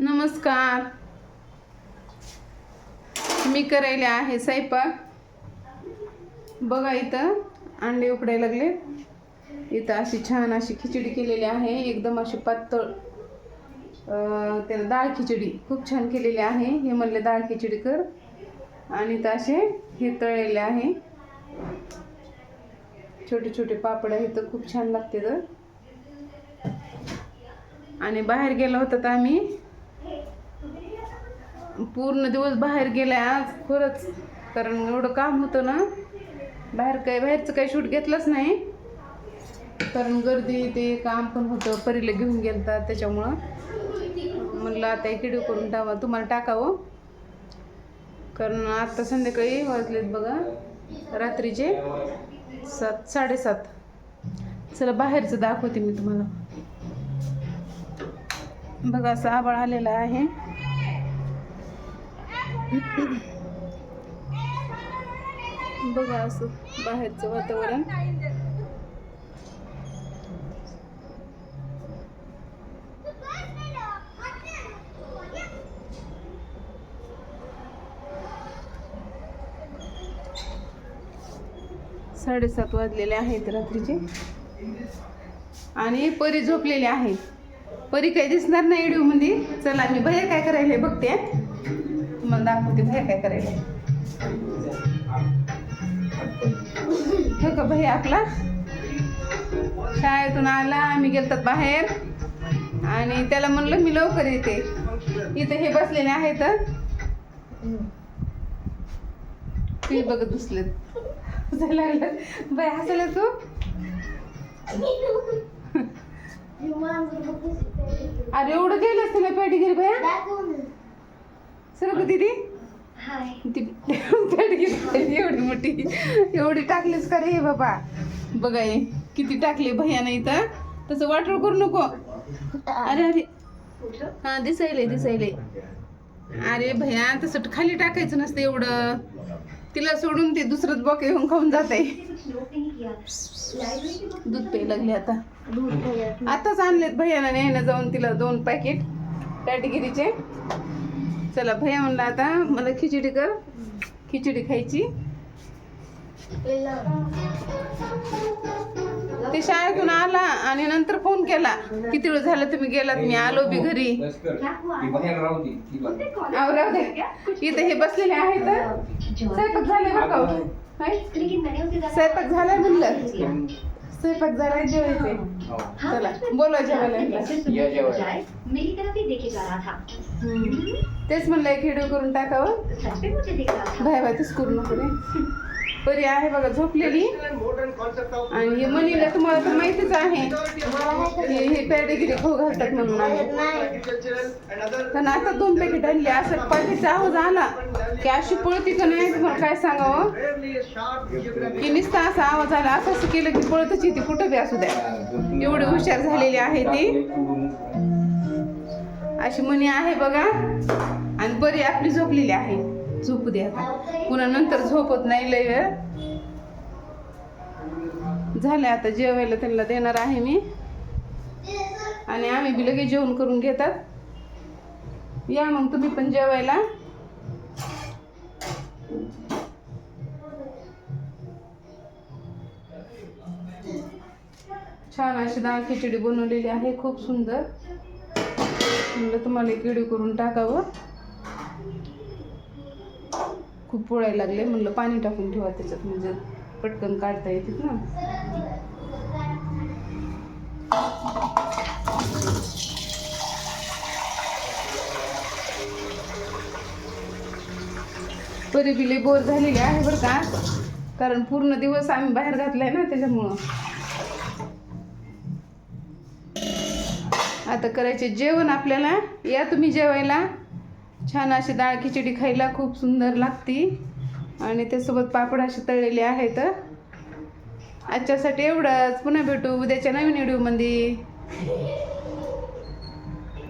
नमस्कार. मी करायला आहे स्वयंपाक. बघा इथं अंडे उकडायला लागले. इथं अशी छान अशी खिचडी केलेली आहे, एकदम अशी पातळ. त्याला डाळ खिचडी खूप छान केलेली आहे. हे म्हणले डाळ खिचडी कर. आणि इथं असे हे तळलेले आहे, छोटे छोटे पापड आहेत, तर खूप छान लागते. तर आणि बाहेर गेलो होतो तर आम्ही पूर्ण दिवस बाहेर गेले आज खरंच, कारण एवढं काम होतं ना. बाहेरचं काही शूट घेतलंच नाही, कारण गर्दी ते काम पण होतं. परीला घेऊन गेलतात, त्याच्यामुळं म्हणलं आता एक व्हिडिओ करून तुम्हाला टाकावं. कारण आता संध्याकाळी वाजलेत बघा रात्रीचे 7 7:30. चला बाहेरचं दाखवते मी तुम्हाला. बघा असं आभाळ आलेलं आहे. बघा असं बाहेरचं वातावरण. साडेसात वाजलेले आहेत रात्रीचे. आणि परी झोपलेली आहे. परी काही दिसणार नाही व्हिडिओ मध्ये. चला मी भैया काय करायला बघते, तुम्हाला दाखवते भैया काय करायला. हो का भैया आपला शाळेतून आला, आम्ही गेलतात बाहेर आणि त्याला म्हणलं मी लवकर येते. इथे हे बसलेले आहेत, ते बघत बसलेत. लागलं बाय हसायला तू. अरे एवढं गेलंच तुला पॅटीगिरी भैया सर का दिदी. ती पॅटीगिरी एवढी मोठी एवढी टाकलीस का रे बाबा. बघा हे किती टाकले भैयानं इथं. तसं वाटोळ करू नको. अरे अरे हा दिसायले. अरे भैया तसं खाली टाकायचं नसतं एवढं. तिला सोडून ते दुसरंच बॉके येऊन खाऊन जात आहे. दूध प्यायला लागले आता. आताच आणलेत भैयानं न्यायला जाऊन तिला 2 पॅकेट कॅटेगिरीचे. चला भैया म्हणला आता मला खिचडी कर, खिचडी खायची. ते शाळेतून आला आणि नंतर फोन केला, किती वेळ झालं तुम्ही गेलात, मी आलो बी घरी. इथे हे बसलेले आहेत. स्वयंपाक झालाय बघा. स्वयंपाक झालाय म्हणलं. स्वयंपाक झालाय, जेवायचे. चला बोला जेवायला. तेच म्हणलं एक व्हिडिओ करून टाकावं. बाय तेच करू नको रे. परी आहे बघा झोपलेली. आणि हे मनीला तुम्हाला तर माहितीच आहे, हे पॅडेगिरी खाऊ घालतात म्हणून आम्ही. कारण आता 2 पॅकेट आणले. असं पाठीचा आवाज आला की अशी पळती का नाही तुम्हाला काय सांगावं. की नुसता असा आवाज आला, असं केलं की पळतच येते कुठं बी असू द्या. एवढी हुशार झालेली आहे ती. अशी मनी आहे बघा. आणि परी आपली झोपलेली आहे. झोपू दे आता, पुन्हा नंतर झोपत नाही लय वेळ. झालं आता जेवायला त्यांना देणार आहे मी. आणि आम्ही बी लगेच जेवण करून घेतात. या मग तुम्ही पण जेवायला. छान अशी डाळ खिचडी बनवलेली आहे, खूप सुंदर. म्हणलं तुम्हाला एक व्हिडिओ करून टाकावं. खूप पोळायला लागले, म्हणलं पाणी टाकून ठेवा त्याच्यात, म्हणजे पटकन काढता येते ना. परी बिले बोर झालेली आहे बरं का, कारण पूर्ण दिवस आम्ही बाहेर घातलाय ना, त्याच्यामुळं. आता करायचे जेवण आपल्याला. या तुम्ही जेवायला. छान अशी डाळ खिचडी खायला खूप सुंदर लागती. आणि त्यासोबत पापड असे तळलेले आहेत. आजच्यासाठी एवढंच. पुन्हा भेटू उद्याच्या नवीन व्हिडिओमध्ये.